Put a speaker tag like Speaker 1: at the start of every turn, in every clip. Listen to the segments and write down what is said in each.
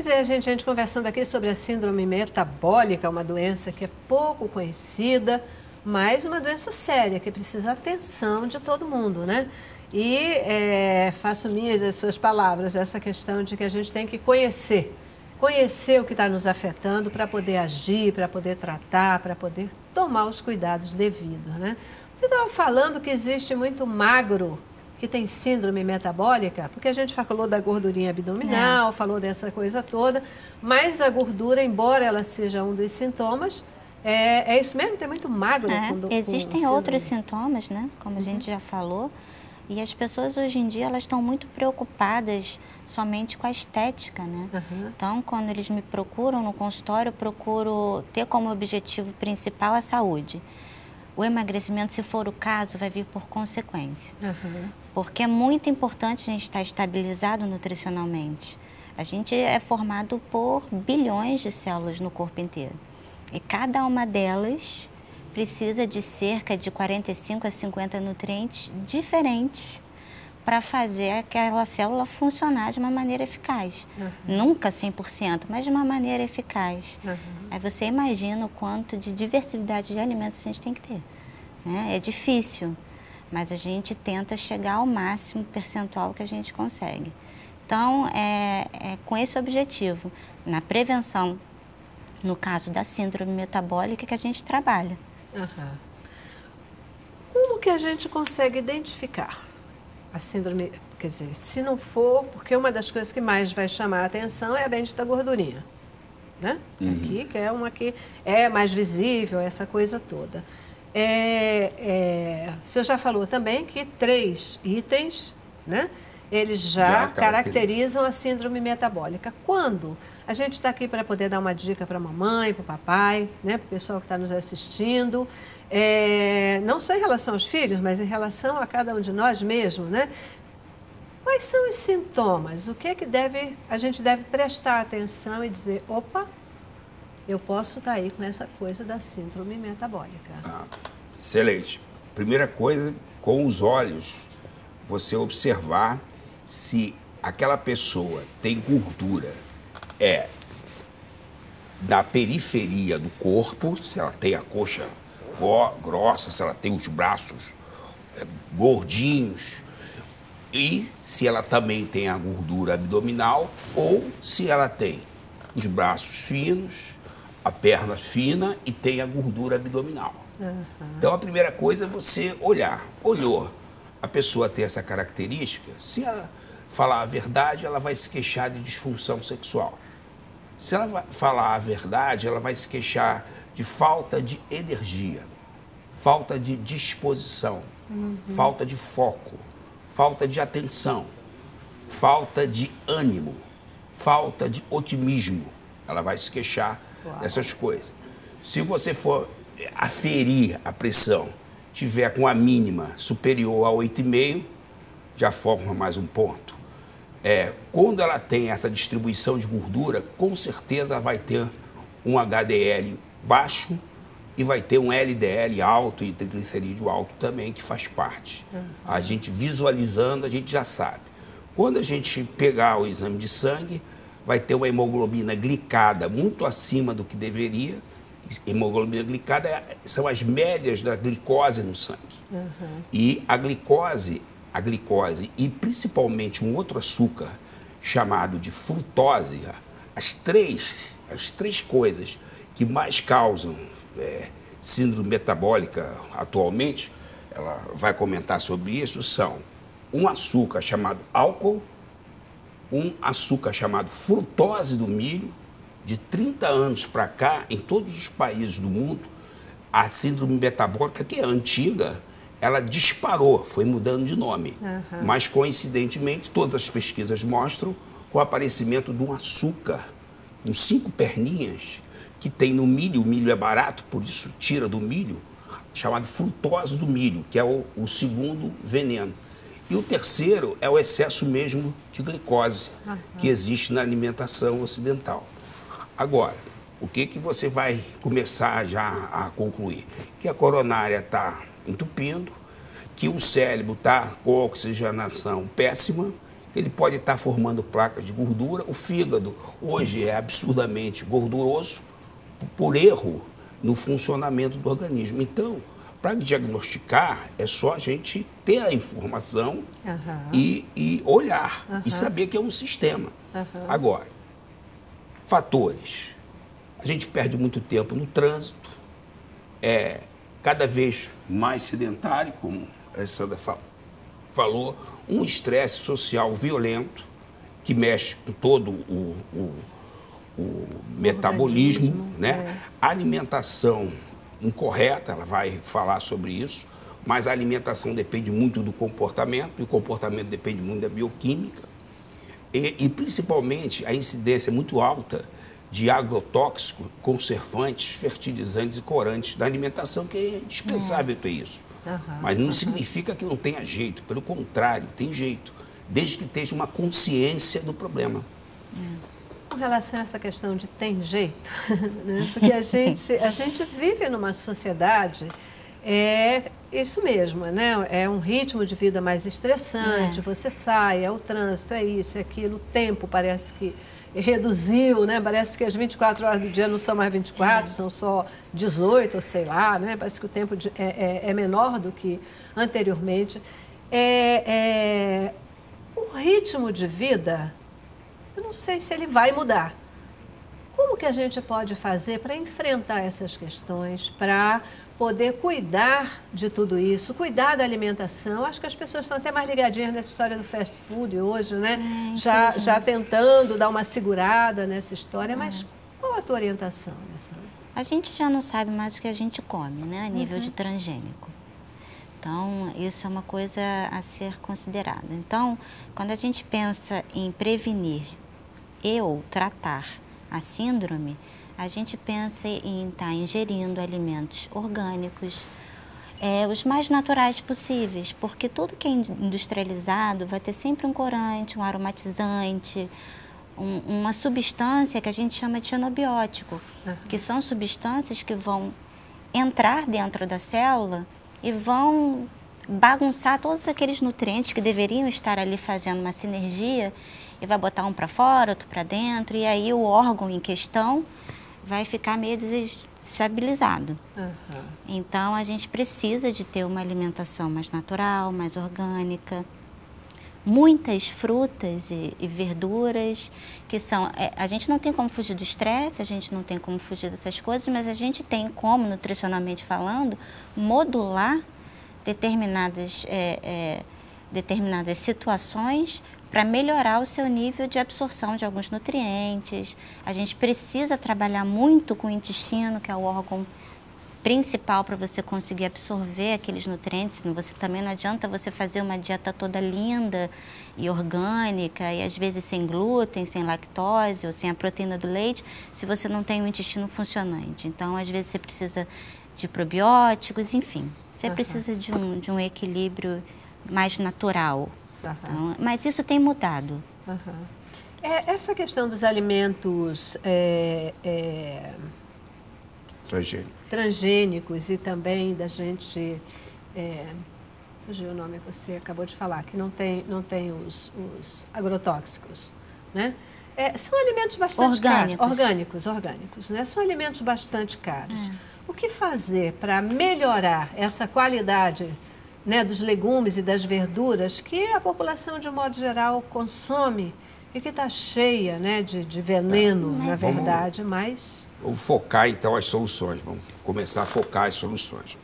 Speaker 1: Pois é, gente conversando aqui sobre a síndrome metabólica, uma doença que é pouco conhecida, mas uma doença séria, que precisa atenção de todo mundo, né? E faço minhas as suas palavras, essa questão de que a gente tem que conhecer o que está nos afetando para poder agir, para poder tratar, para poder tomar os cuidados devidos, né? Você estava falando que existe muito magro que tem síndrome metabólica, porque a gente falou da gordurinha abdominal, falou dessa coisa toda, mas a gordura, embora ela seja um dos sintomas, é isso mesmo? Tem muito magro
Speaker 2: Existem outros sintomas, né? Como a gente já falou, e as pessoas hoje em dia, elas estão muito preocupadas somente com a estética, né? Então, quando eles me procuram no consultório, eu procuro ter como objetivo principal a saúde. O emagrecimento, se for o caso, vai vir por consequência. Porque é muito importante a gente estar estabilizado nutricionalmente. A gente é formado por bilhões de células no corpo inteiro. E cada uma delas precisa de cerca de 45 a 50 nutrientes diferentes para fazer aquela célula funcionar de uma maneira eficaz. Nunca 100%, mas de uma maneira eficaz. Aí você imagina o quanto de diversidade de alimentos a gente tem que ter, né? É difícil, mas a gente tenta chegar ao máximo percentual que a gente consegue. Então, é com esse objetivo, na prevenção, no caso da síndrome metabólica, que a gente trabalha.
Speaker 1: Como que a gente consegue identificar a síndrome? Quer dizer, se não for, porque uma das coisas que mais vai chamar a atenção é a bendita gordurinha, né? Aqui, que é uma que é mais visível, essa coisa toda. O senhor já falou também que 3 itens, né? Eles já caracterizam a síndrome metabólica. Quando? A gente está aqui para poder dar uma dica para a mamãe, para o papai, né, para o pessoal que está nos assistindo, não só em relação aos filhos, mas em relação a cada um de nós mesmo, né? Quais são os sintomas? O que é que a gente deve prestar atenção e dizer, opa, eu posso estar aí com essa coisa da síndrome metabólica?
Speaker 3: Excelente. Primeira coisa, com os olhos, você observar se aquela pessoa tem gordura na periferia do corpo, se ela tem a coxa grossa, se ela tem os braços gordinhos, e se ela também tem a gordura abdominal, ou se ela tem os braços finos, a perna fina e tem a gordura abdominal. Então, a primeira coisa é você olhar. Olhou, a pessoa tem essa característica, se ela falar a verdade, ela vai se queixar de disfunção sexual. Se ela vai falar a verdade, ela vai se queixar de falta de energia, falta de disposição, falta de foco, falta de atenção, falta de ânimo, falta de otimismo. Ela vai se queixar dessas coisas. Se você for aferir a pressão, tiver com a mínima superior a 8,5, já forma mais um ponto. Quando ela tem essa distribuição de gordura, com certeza vai ter um HDL baixo e vai ter um LDL alto e triglicerídeo alto também, que faz parte. A gente visualizando, a gente já sabe. Quando a gente pegar o exame de sangue, vai ter uma hemoglobina glicada muito acima do que deveria. Hemoglobina glicada são as médias da glicose no sangue. E a glicose e principalmente um outro açúcar chamado de frutose, as três coisas que mais causam síndrome metabólica atualmente, ela vai comentar sobre isso, são um açúcar chamado álcool, um açúcar chamado frutose do milho. De 30 anos para cá, em todos os países do mundo, a síndrome metabólica, que é antiga, ela disparou, foi mudando de nome. Mas, coincidentemente, todas as pesquisas mostram o aparecimento de um açúcar com 5 perninhas que tem no milho. O milho é barato, por isso tira do milho, chamado frutose do milho, que é o segundo veneno. E o terceiro é o excesso mesmo de glicose que existe na alimentação ocidental. Agora, o que você vai começar já a concluir? Que a coronária está entupindo, que o cérebro está com oxigenação péssima, Ele pode estar formando placas de gordura. O fígado hoje é absurdamente gorduroso por erro no funcionamento do organismo. Então, para diagnosticar, é só a gente ter a informação e olhar e saber que é um sistema. Agora, fatores. A gente perde muito tempo no trânsito, é cada vez mais sedentário, como a Sandra falou, um estresse social violento que mexe com todo o metabolismo, né? A alimentação incorreta, ela vai falar sobre isso, mas a alimentação depende muito do comportamento, e o comportamento depende muito da bioquímica, e principalmente a incidência muito alta de agrotóxicos, conservantes, fertilizantes e corantes da alimentação, que é indispensável ter isso. Mas não significa que não tenha jeito, pelo contrário, tem jeito, desde que esteja uma consciência do problema.
Speaker 1: Com relação a essa questão de tem jeito, né? Porque a gente vive numa sociedade, isso mesmo, né? É um ritmo de vida mais estressante, você sai, é o trânsito, é isso, é aquilo, o tempo parece que reduziu, né? Parece que as 24 horas do dia não são mais 24, são só 18, ou sei lá, né? Parece que o tempo é menor do que anteriormente. O ritmo de vida, eu não sei se ele vai mudar. Como que a gente pode fazer para enfrentar essas questões, para poder cuidar de tudo isso, cuidar da alimentação? Acho que as pessoas estão até mais ligadinhas nessa história do fast food hoje, né? Já tentando dar uma segurada nessa história, mas qual a tua orientação nessa?
Speaker 2: A gente já não sabe mais o que a gente come, né? A nível de transgênico. Então, isso é uma coisa a ser considerada. Então, quando a gente pensa em prevenir ou tratar a síndrome, a gente pensa em estar ingerindo alimentos orgânicos, os mais naturais possíveis, porque tudo que é industrializado vai ter sempre um corante, um aromatizante, uma substância que a gente chama de xenobiótico, que são substâncias que vão entrar dentro da célula e vão bagunçar todos aqueles nutrientes que deveriam estar ali fazendo uma sinergia, e vai botar um para fora, outro para dentro, e aí o órgão em questão vai ficar meio desestabilizado. Então, a gente precisa de ter uma alimentação mais natural, mais orgânica, muitas frutas e verduras, que são... a gente não tem como fugir do estresse, a gente não tem como fugir dessas coisas, mas a gente tem como, nutricionalmente falando, modular determinadas situações para melhorar o seu nível de absorção de alguns nutrientes. A gente precisa trabalhar muito com o intestino, que é o órgão principal para você conseguir absorver aqueles nutrientes. Você também não adianta você fazer uma dieta toda linda e orgânica, e às vezes sem glúten, sem lactose ou sem a proteína do leite, se você não tem um intestino funcionante. Então, às vezes você precisa de probióticos, enfim. Você precisa de um equilíbrio mais natural. Então, mas isso tem mudado.
Speaker 1: Essa questão dos alimentos transgênicos e também da gente... fugiu o nome, você acabou de falar, que não tem os agrotóxicos, né? São alimentos bastante caros. Orgânicos, né? São alimentos bastante caros. O que fazer para melhorar essa qualidade, né, dos legumes e das verduras que a população, de um modo geral, consome e que está cheia, né, de veneno, na verdade, mas...
Speaker 3: Vamos focar, então, as soluções. Vamos começar a focar as soluções.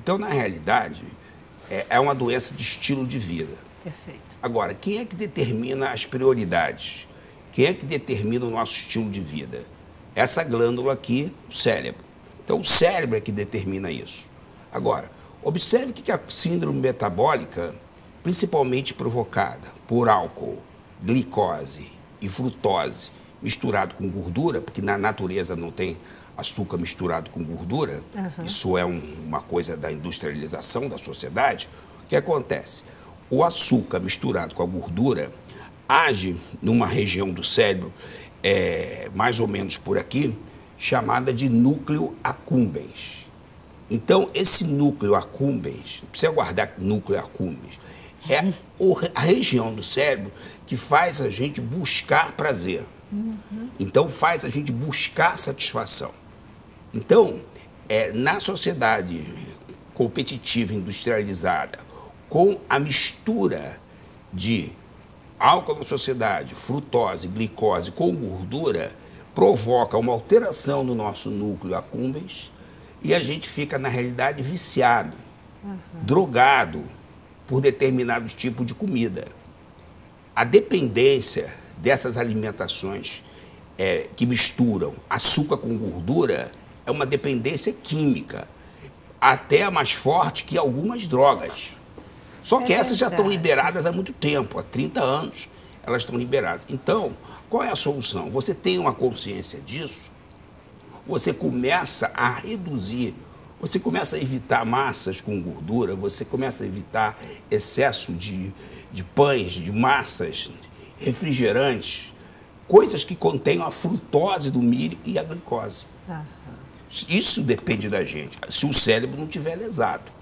Speaker 3: Então, na realidade, é uma doença de estilo de vida.
Speaker 1: Perfeito.
Speaker 3: Agora, quem é que determina as prioridades? Quem é que determina o nosso estilo de vida? Essa glândula aqui, o cérebro. Então, o cérebro é que determina isso. Agora, observe que a síndrome metabólica, principalmente provocada por álcool, glicose e frutose misturado com gordura, porque na natureza não tem açúcar misturado com gordura, isso é uma coisa da industrialização da sociedade. O que acontece? O açúcar misturado com a gordura age numa região do cérebro, mais ou menos por aqui, chamada de núcleo accumbens. Então, esse núcleo accumbens, não precisa guardar núcleo accumbens, É a região do cérebro que faz a gente buscar prazer. Então, faz a gente buscar satisfação. Então, na sociedade competitiva, industrializada, com a mistura de álcool na sociedade, frutose, glicose com gordura, provoca uma alteração no nosso núcleo accumbens e a gente fica, na realidade, viciado, drogado por determinados tipos de comida. A dependência dessas alimentações que misturam açúcar com gordura é uma dependência química, até mais forte que algumas drogas. Só que essas já estão liberadas há muito tempo, há 30 anos elas estão liberadas. Então, qual é a solução? Você tem uma consciência disso, você começa a reduzir, você começa a evitar massas com gordura, você começa a evitar excesso de pães, de massas, refrigerantes, coisas que contêm a frutose do milho e a glicose. Isso depende da gente, se o cérebro não estiver lesado.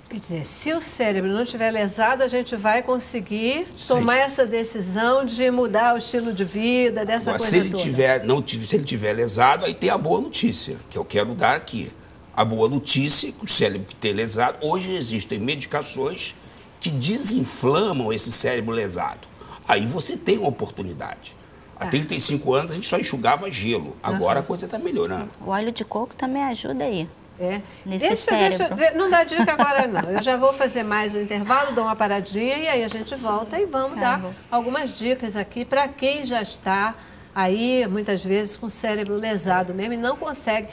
Speaker 1: Quer dizer, se o cérebro não estiver lesado, a gente vai conseguir tomar essa decisão de mudar o estilo de vida, dessa coisa
Speaker 3: se ele
Speaker 1: toda.
Speaker 3: Se ele tiver lesado, aí tem a boa notícia, que eu quero dar aqui. A boa notícia é que o cérebro que tem lesado, hoje existem medicações que desinflamam esse cérebro lesado. Aí você tem uma oportunidade. Há 35 anos a gente só enxugava gelo, agora a coisa está melhorando.
Speaker 2: O óleo de coco também ajuda aí. Nesse
Speaker 1: cérebro. Não dá dica agora não, eu já vou fazer mais um intervalo, dou uma paradinha e aí a gente volta e vamos dar algumas dicas aqui para quem já está aí, muitas vezes com o cérebro lesado mesmo e não consegue.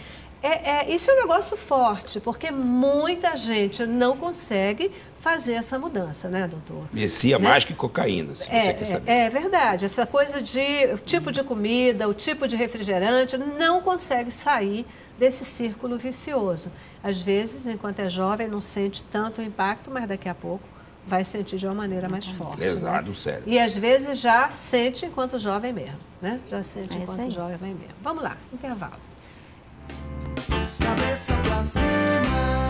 Speaker 1: Isso é um negócio forte, porque muita gente não consegue fazer essa mudança, né, doutor?
Speaker 3: Vicia mais que cocaína, se você quer saber.
Speaker 1: É verdade, essa coisa de o tipo de comida, o tipo de refrigerante, não consegue sair desse círculo vicioso. Às vezes, enquanto é jovem, não sente tanto o impacto, mas daqui a pouco vai sentir de uma maneira mais forte.
Speaker 3: Lesado,
Speaker 1: né?
Speaker 3: Sério.
Speaker 1: E às vezes já sente enquanto jovem mesmo, né? Já sente enquanto jovem mesmo. Vamos lá, intervalo.
Speaker 4: Cabeça pra cima.